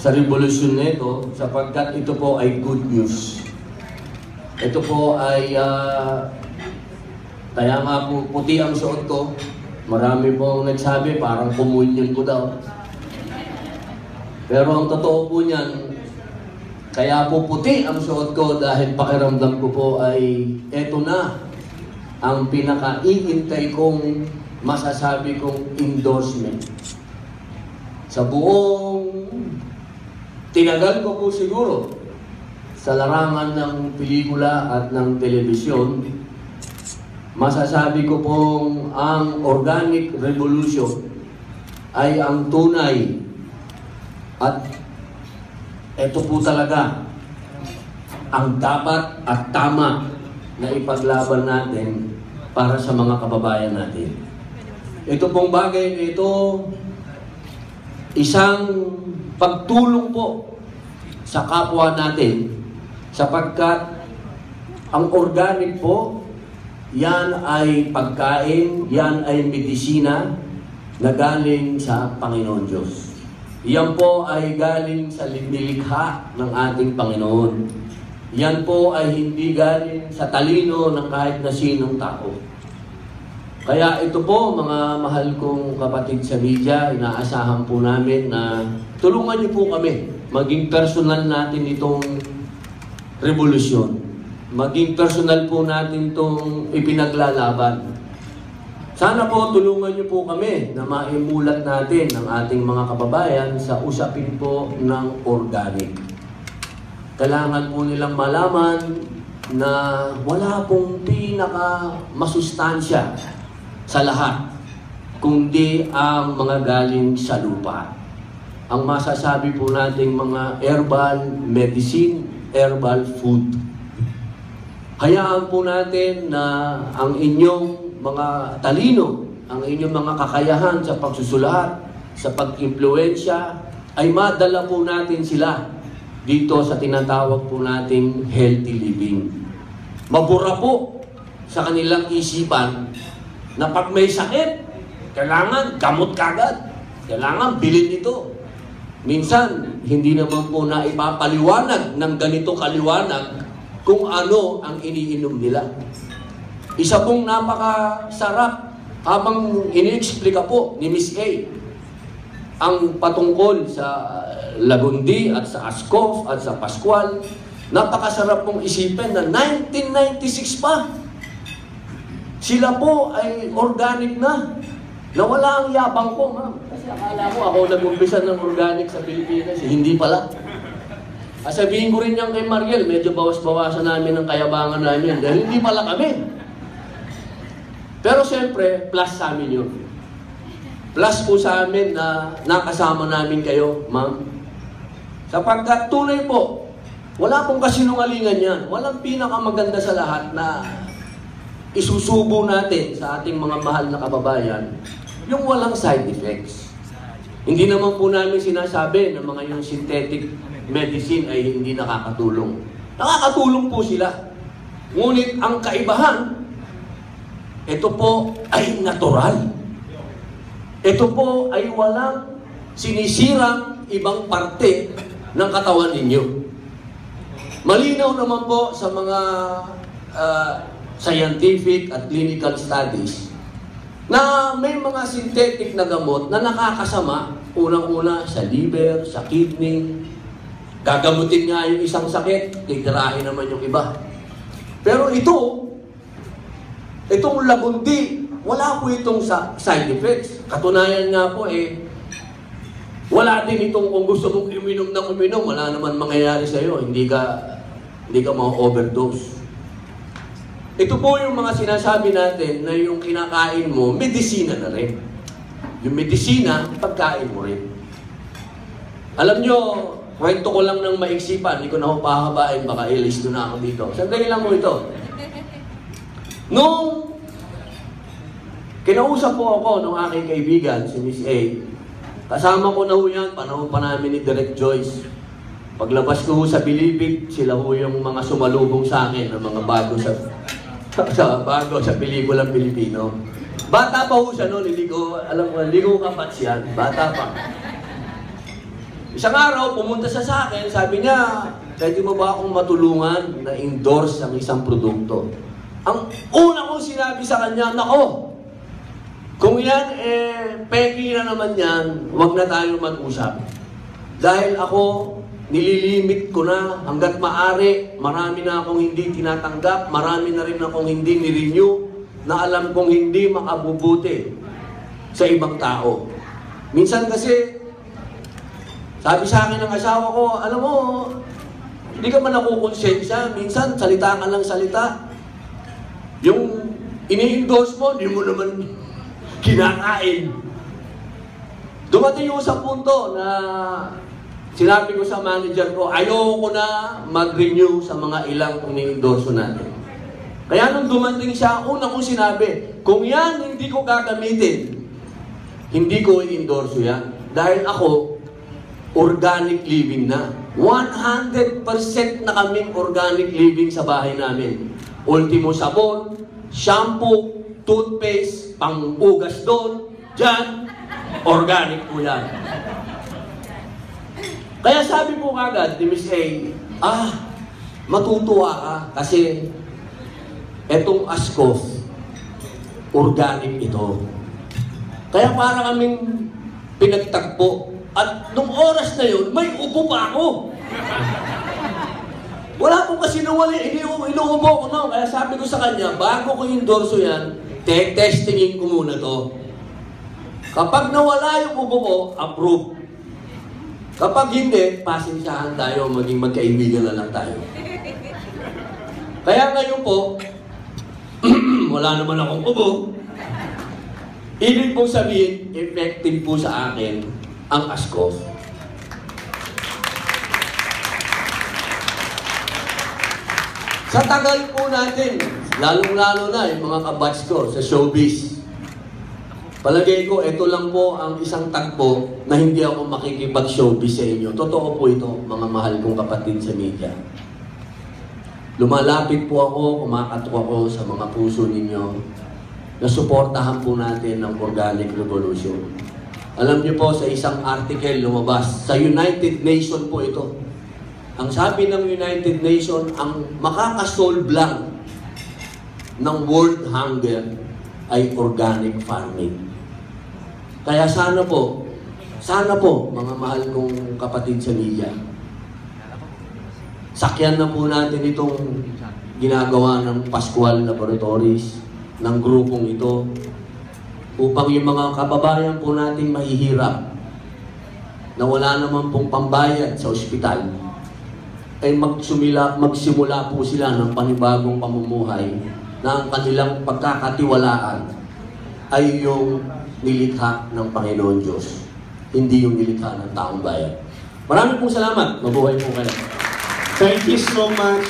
sa revolusyon nito sapagkat ito po ay good news. Ito po ay kaya nga po puti ang suot ko. Marami pong nagsabi parang komunyon ko daw. Pero ang totoo po niyan, kaya po puti ang suot ko dahil pakiramdam ko po ay eto na ang pinaka-iintay kong masasabi kong endorsement. Sa buong tinagal ko po siguro sa larangan ng pelikula at ng telebisyon, masasabi ko pong ang organic revolution ay ang tunay at ito po talaga ang dapat at tama na ipaglaban natin para sa mga kababayan natin. Ito pong bagay na ito, isang pagtulong po sa kapwa natin sapagkat ang organic po, yan ay pagkain, yan ay medisina na galing sa Panginoon Diyos. Yan po ay galing sa nilikha ng ating Panginoon. Yan po ay hindi galing sa talino ng kahit na sinong tao. Kaya ito po, mga mahal kong kapatid sa media, inaasahan po namin na tulungan niyo po kami. Maging personal natin itong revolusyon. Maging personal po natin itong ipinaglalaban. Sana po tulungan niyo po kami na maimulat natin ang ating mga kababayan sa usapin po ng organic. Kailangan po nilang malaman na wala pong pinaka-masustansya sa lahat, kundi ang mga galing sa lupa. Ang masasabi po nating mga herbal medicine, herbal food. Hayaan po natin na ang inyong mga talino, ang inyong mga kakayahan sa pagsusulat, sa pag-impluensya, ay madala po natin sila dito sa tinatawag po nating healthy living. Mabura po sa kanilang isipan na pag may sakit, kailangan gamot kagad. Kailangan bilhin ito. Minsan, hindi naman po na ipapaliwanag ng ganito kaliwanag kung ano ang iniinom nila. Isa pong napakasarap habang ini-explica po ni Miss A ang patungkol sa Lagundi at sa Ascoff at sa Pascual. Napakasarap pong isipin na 1996 pa. Sila po ay organic na. Nawala ang yabang ko, ma'am. Kasi akala mo ako nag-umpisa ng organic sa Pilipinas. Hindi pala. Sabihin ko rin yan kay Mariel, medyo bawas-bawasan namin ang kayabangan namin dahil hindi pala kami. Pero siyempre, plus sa amin yun. Plus po sa amin na nakasama namin kayo, ma'am. Sapagkat tunay po, wala pong kasinungalingan yan. Walang pinakamaganda sa lahat na isusubo natin sa ating mga mahal na kababayan yung walang side effects. Hindi naman po namin sinasabi na mga yung synthetic medicine ay hindi nakakatulong. Nakakatulong po sila. Ngunit ang kaibahan, ito po ay natural. Ito po ay walang sinisirang ibang parte ng katawan ninyo. Malinaw naman po sa mga scientific at clinical studies na may mga synthetic na gamot na nakakasama, unang-una sa liver, sa kidney. Gagamutin nga yung isang sakit, titirahin naman yung iba. Pero itong Lagundi, wala po itong side effects. Katunayan nga po wala din itong kung gusto mong uminom ng uminom, wala naman mangyayari sa iyo, hindi ka ma-overdose. Ito po yung mga sinasabi natin na yung kinakain mo, medisina na rin. Yung medisina, pagkain mo rin. Alam nyo, kwento ko lang ng maiksipan, hindi ko na ako pahabain, baka ilis na ako dito. Sandali lang mo ito. Nung kinausap po ako ng aking kaibigan, si Miss A, kasama ko na ho yan, panahon pa namin ni Direct Joyce. Paglabas ko sa Bilibid, sila ho yung mga sumalubong sa akin, ng mga bago sa pelikulang Pilipino. Bata pa ho siya noon, hindi ko kapats yan, bata pa. Isang araw, pumunta siya sa akin, sabi niya, pwede mo ba akong matulungan na endorse ang isang produkto? Ang una kong sinabi sa kanya, nako, kung yan, peki na naman yan, huwag na tayo mag-usap. Dahil ako, nililimit ko na hanggat maaari, marami na akong hindi tinatanggap, marami na rin akong hindi nirenew, na alam kong hindi makabubuti sa ibang tao. Minsan kasi, sabi sa akin ng asawa ko, alam mo, hindi ka man nakukonsensya. Minsan, salita ka lang salita. Yung ini-endorse mo, hindi mo naman kinakain. Dumating yung sa punto na sinabi ko sa manager ko, ayoko na mag-renew sa mga ilang ini-endorse natin. Kaya nung dumating siya, una kong sinabi, kung yan hindi ko gagamitin, hindi ko i-endorse yan. Dahil ako, organic living na. 100% na kaming organic living sa bahay namin. Ultimo sabon, shampoo, toothpaste, pang-ugas doon, dyan, organic po yan. Kaya sabi po kagad ni Miss A, matutuwa ka kasi etong Ascoff, organic ito. Kaya para kaming pinagtagpo. At nung oras na yun, may upo pa ako. Wala po kasi inuubo ko na. Kaya sabi ko sa kanya, bago ko yung endorso yan, testingin ko muna to. Kapag nawala yung ubo ko, approve. Kapag hindi, pasensyahan tayo, maging magkaibigan na lang tayo. Kaya ngayon po, wala naman akong ubo. Ibig pong sabihin, effective po sa akin ang Ascoff. Sa tagal po natin, lalong-lalo na yung mga kabatch ko sa showbiz, palagay ko, ito lang po ang isang tagpo na hindi ako makikipag-showbiz sa inyo. Totoo po ito, mga mahal kong kapatid sa media. Lumalapit po ako, kumakatok ako sa mga puso ninyo na suportahan po natin ang Organic Revolution. Alam niyo po, sa isang article lumabas, sa United Nations po ito. Ang sabi ng United Nations, ang makakasolve lang ng world hunger ay organic farming. Kaya sana po, mga mahal kong kapatid sa media, sakyan na po natin itong ginagawa ng Pascual Laboratories, ng grupong ito, upang yung mga kababayan po natin mahihirap na wala naman pong pambayad sa ospital, ay magsimula po sila ng panibagong pamumuhay na ang kanilang pagkakatiwalaan ay yung nilikha ng Panginoon Diyos, hindi yung nilikha ng taong bayan. Maraming pong salamat. Mabuhay po kayo. Thank you so much.